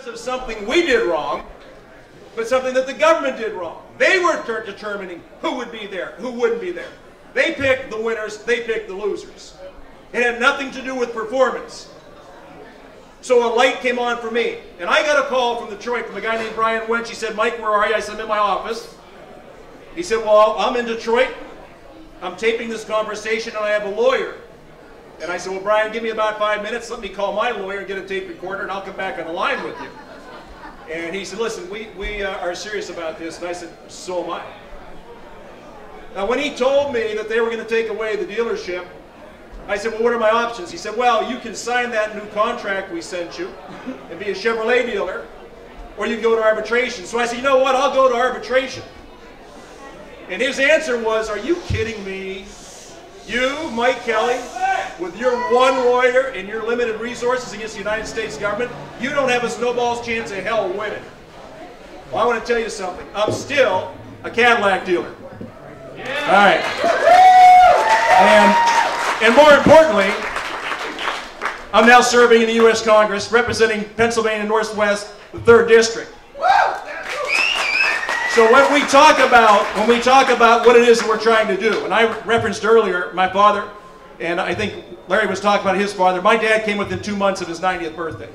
of something we did wrong, but something that the government did wrong. They were determining who would be there, who wouldn't be there. They picked the winners, they picked the losers. It had nothing to do with performance. So a light came on for me. And I got a call from Detroit from a guy named Brian Wench. He said, Mike, where are you? I said, I'm in my office. He said, well, I'm in Detroit. I'm taping this conversation and I have a lawyer. And I said, well, Brian, give me about 5 minutes. Let me call my lawyer and get a tape recorder and I'll come back on the line with you. And he said, listen, we are serious about this. And I said, so am I. Now, when he told me that they were going to take away the dealership, I said, well, what are my options? He said, well, you can sign that new contract we sent you and be a Chevrolet dealer, or you can go to arbitration. So I said, you know what, I'll go to arbitration. And his answer was, are you kidding me? You, Mike Kelly, with your one lawyer and your limited resources against the United States government, you don't have a snowball's chance in hell winning. Well, I want to tell you something. I'm still a Cadillac dealer. Yeah. All right. And more importantly, I'm now serving in the U.S. Congress, representing Pennsylvania Northwest, the 3rd District. So when we talk about what it is that we're trying to do, and I referenced earlier my father, and I think Larry was talking about his father. My dad came within 2 months of his 90th birthday.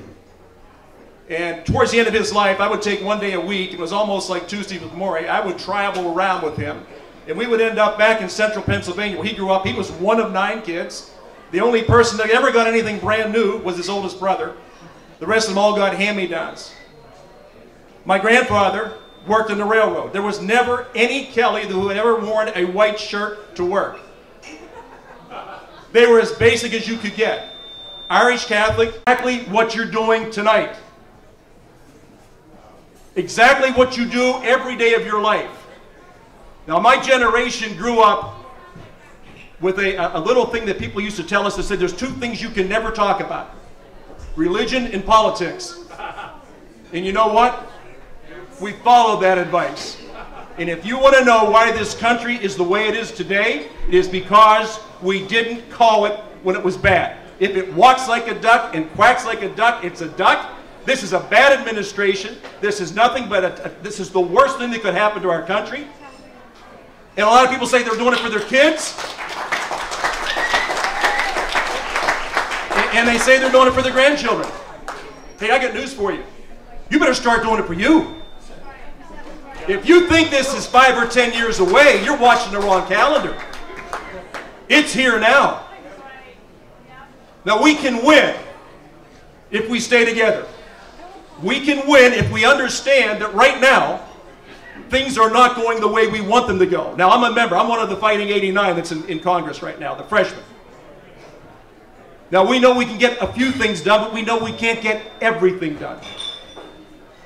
And towards the end of his life, I would take one day a week. It was almost like Tuesday with Maury. I would travel around with him. And we would end up back in central Pennsylvania where he grew up. He was one of 9 kids. The only person that ever got anything brand new was his oldest brother. The rest of them all got hand-me-downs. My grandfather worked in the railroad. There was never any Kelly who had ever worn a white shirt to work. They were as basic as you could get. Irish Catholic, exactly what you're doing tonight. Exactly what you do every day of your life. Now, my generation grew up with a little thing that people used to tell us that said there's 2 things you can never talk about. Religion and politics. And you know what? We followed that advice. And if you want to know why this country is the way it is today, it is because we didn't call it when it was bad. If it walks like a duck and quacks like a duck, it's a duck. This is a bad administration. This is nothing but this is the worst thing that could happen to our country. And a lot of people say they're doing it for their kids. And they say they're doing it for their grandchildren. Hey, I got news for you. You better start doing it for you. If you think this is 5 or 10 years away, you're watching the wrong calendar. It's here now. Now, we can win if we stay together. We can win if we understand that right now, things are not going the way we want them to go. Now, I'm a member. I'm one of the Fighting 89 that's in Congress right now, the freshmen. Now, we know we can get a few things done, but we know we can't get everything done.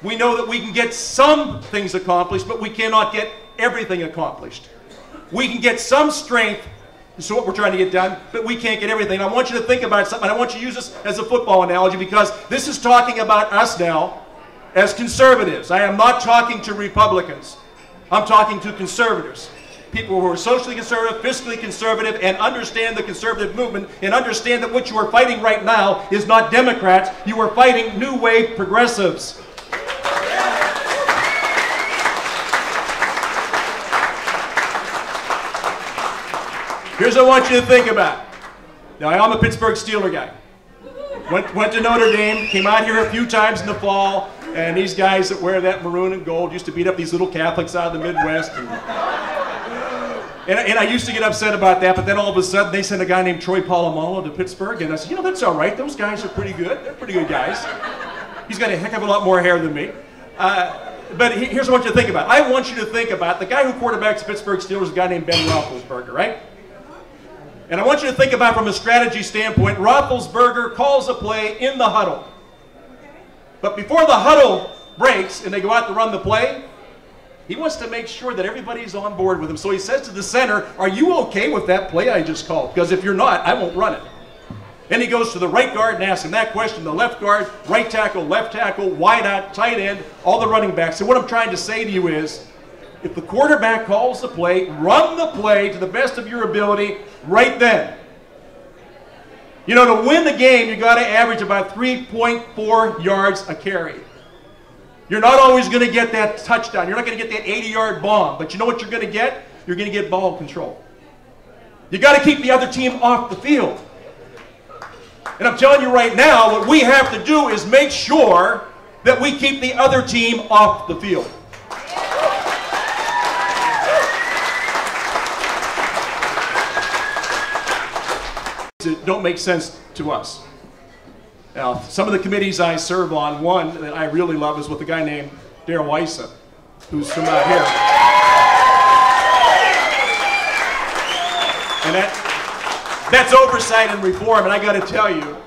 We know that we can get some things accomplished, but we cannot get everything accomplished. We can get some strength, so what we're trying to get done, but we can't get everything. I want you to think about something. I want you to use this as a football analogy because this is talking about us now as conservatives. I am not talking to Republicans. I'm talking to conservatives. People who are socially conservative, fiscally conservative, and understand the conservative movement and understand that what you are fighting right now is not Democrats. You are fighting new wave progressives. Here's what I want you to think about. Now, I'm a Pittsburgh Steeler guy. Went to Notre Dame, came out here a few times in the fall, and these guys that wear that maroon and gold used to beat up these little Catholics out of the Midwest. And I used to get upset about that, but then all of a sudden they sent a guy named Troy Polamalu to Pittsburgh, and I said, you know, that's all right. Those guys are pretty good. They're pretty good guys. He's got a heck of a lot more hair than me. But here's what I want you to think about. I want you to think about the guy who quarterbacks the Pittsburgh Steelers is a guy named Ben Roethlisberger, right? And I want you to think about from a strategy standpoint, Roethlisberger calls a play in the huddle. But before the huddle breaks and they go out to run the play, he wants to make sure that everybody's on board with him. So he says to the center, are you okay with that play I just called? Because if you're not, I won't run it. Then he goes to the right guard and asks him that question, the left guard, right tackle, left tackle, wide out, tight end, all the running backs. So what I'm trying to say to you is, if the quarterback calls the play, run the play to the best of your ability right then. You know, to win the game, you got to average about 3.4 yards a carry. You're not always going to get that touchdown. You're not going to get that 80-yard bomb. But you know what you're going to get? You're going to get ball control. You got to keep the other team off the field. And I'm telling you right now, what we have to do is make sure that we keep the other team off the field. It don't make sense to us. Now, some of the committees I serve on, one that I really love is with a guy named Darrell Weissa, who's from out here. And that's oversight and reform. And I got to tell you,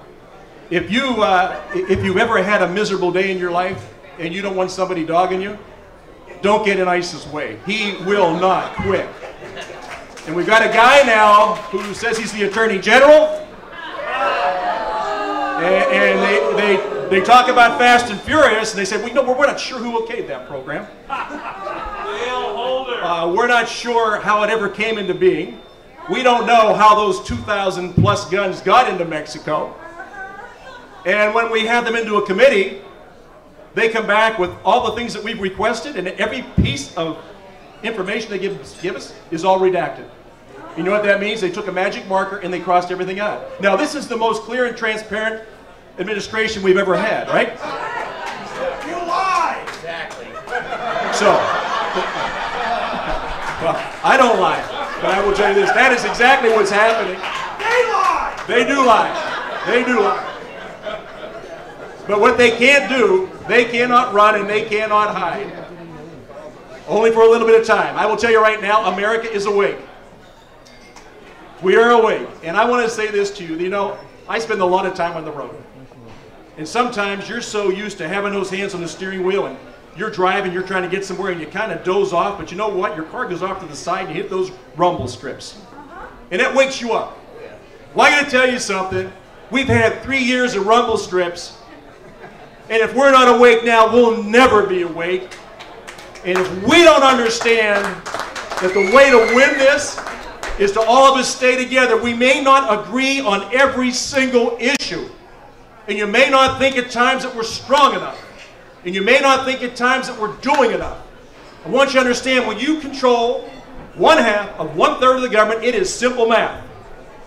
if you've ever had a miserable day in your life and you don't want somebody dogging you, don't get in ICE's way. He will not quit. And we've got a guy now who says he's the Attorney General. And they talk about Fast and Furious, and they say, we're not sure who okayed that program. We're not sure how it ever came into being. We don't know how those 2,000 plus guns got into Mexico. And when we have them into a committee, they come back with all the things that we've requested, and every piece of information they give us is all redacted. You know what that means? They took a magic marker and they crossed everything out. Now, this is the most clear and transparent administration we've ever had, right? You lie! Exactly. So, well, I don't lie, but I will tell you this. That is exactly what's happening. They lie! They do lie. They do lie. But what they can't do, they cannot run and they cannot hide. Only for a little bit of time. I will tell you right now, America is awake. We are awake. And I want to say this to you. You know, I spend a lot of time on the road. And sometimes you're so used to having those hands on the steering wheel and you're driving, you're trying to get somewhere and you kind of doze off, but you know what? Your car goes off to the side and you hit those rumble strips. And that wakes you up. Well, I got to tell you something. We've had 3 years of rumble strips. And if we're not awake now, we'll never be awake. And if we don't understand that the way to win this is to all of us stay together, we may not agree on every single issue. And you may not think at times that we're strong enough. And you may not think at times that we're doing enough. I want you to understand, when you control 1/2 of 1/3 of the government, it is simple math.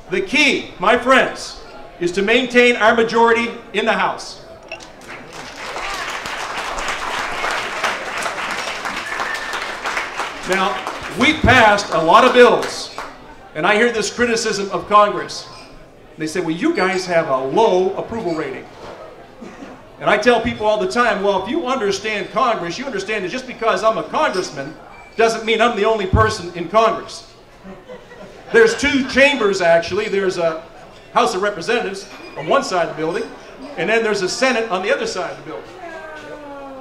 The key, my friends, is to maintain our majority in the House. Now, we've passed a lot of bills, and I hear this criticism of Congress. They say, well, you guys have a low approval rating. And I tell people all the time, well, if you understand Congress, you understand that just because I'm a congressman doesn't mean I'm the only person in Congress. There's 2 chambers, actually. There's a House of Representatives on one side of the building, and then there's a Senate on the other side of the building.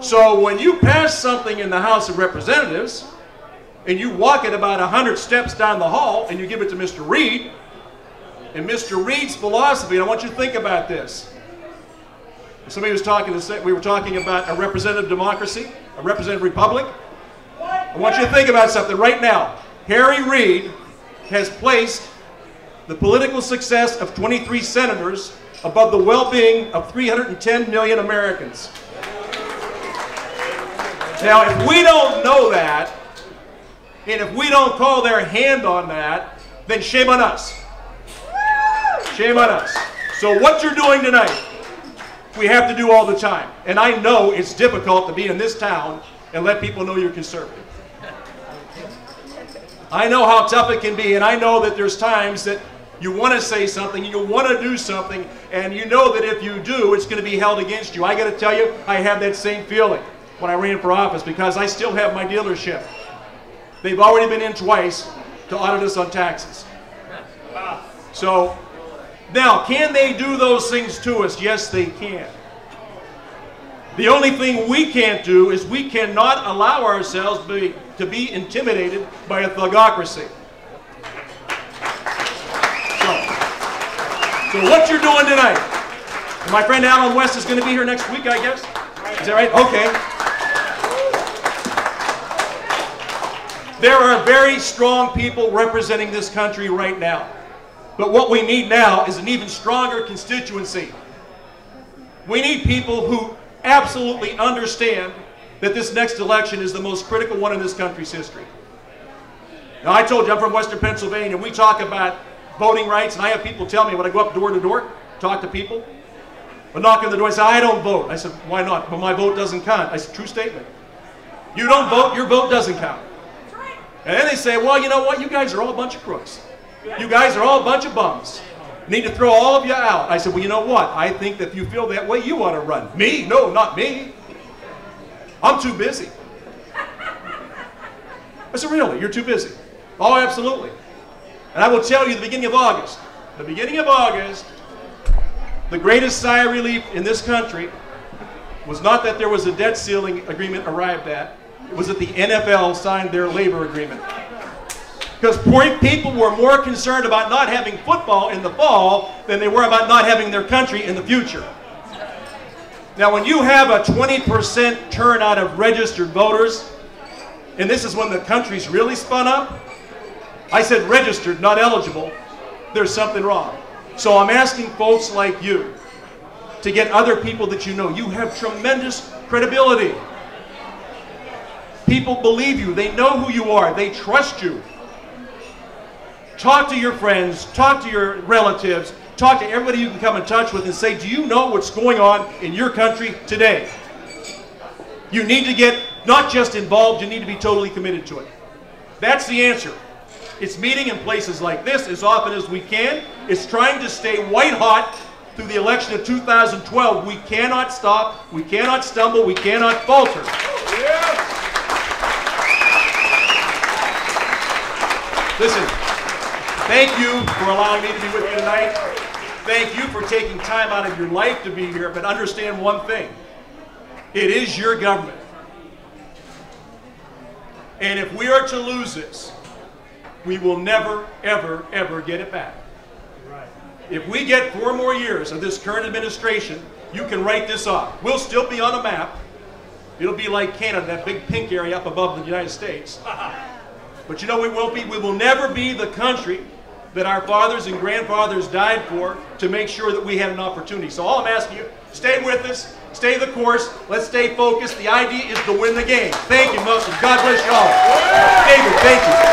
So when you pass something in the House of Representatives, and you walk it about 100 steps down the hall, and you give it to Mr. Reid, and Mr. Reid's philosophy, and I want you to think about this. Somebody was talking, we were talking about a representative democracy, a representative republic. I want you to think about something right now. Harry Reid has placed the political success of 23 senators above the well-being of 310 million Americans. Now, if we don't know that, and if we don't call their hand on that, then shame on us. Shame on us. So what you're doing tonight, we have to do all the time. And I know it's difficult to be in this town and let people know you're conservative. I know how tough it can be, and I know that there's times that you want to say something, you want to do something, and you know that if you do, it's going to be held against you. I got to tell you, I have that same feeling when I ran for office, because I still have my dealership. They've already been in twice to audit us on taxes. So, now, can they do those things to us? Yes, they can. The only thing we can't do is we cannot allow ourselves to be intimidated by a thugocracy. So what you're doing tonight, and my friend Alan West is going to be here next week, I guess? Is that right? Okay. There are very strong people representing this country right now. But what we need now is an even stronger constituency. We need people who absolutely understand that this next election is the most critical one in this country's history. Now, I told you I'm from Western Pennsylvania, and we talk about voting rights, and I have people tell me when I go up door to door, talk to people, I knock on the door and say, I don't vote. I said, why not? Well, my vote doesn't count. I said, true statement. You don't vote, your vote doesn't count. And then they say, well, you know what? You guys are all a bunch of crooks. You guys are all a bunch of bums. Need to throw all of you out. I said, well, you know what? I think that if you feel that way, you ought to run. Me? No, not me. I'm too busy. I said, really? You're too busy? Oh, absolutely. And I will tell you, the beginning of August, the greatest sigh of relief in this country was not that there was a debt ceiling agreement arrived at. It was that the NFL signed their labor agreement. Because people were more concerned about not having football in the fall than they were about not having their country in the future. Now, when you have a 20% turnout of registered voters, and this is when the country's really spun up, I said registered, not eligible, there's something wrong. So I'm asking folks like you to get other people that you know. You have tremendous credibility. People believe you. They know who you are. They trust you. Talk to your friends. Talk to your relatives. Talk to everybody you can come in touch with and say, do you know what's going on in your country today? You need to get not just involved, you need to be totally committed to it. That's the answer. It's meeting in places like this as often as we can. It's trying to stay white hot through the election of 2012. We cannot stop. We cannot stumble. We cannot falter. Yeah. Listen, thank you for allowing me to be with you tonight. Thank you for taking time out of your life to be here. But understand one thing. It is your government. And if we are to lose this, we will never, ever, ever get it back. Right. If we get 4 more years of this current administration, you can write this off. We'll still be on a map. It'll be like Canada, that big pink area up above the United States. But you know we won't be. We will never be the country that our fathers and grandfathers died for to make sure that we had an opportunity. So all I'm asking you, stay with us, stay the course, let's stay focused. The idea is to win the game. Thank you, Muslims. God bless you all. David, thank you.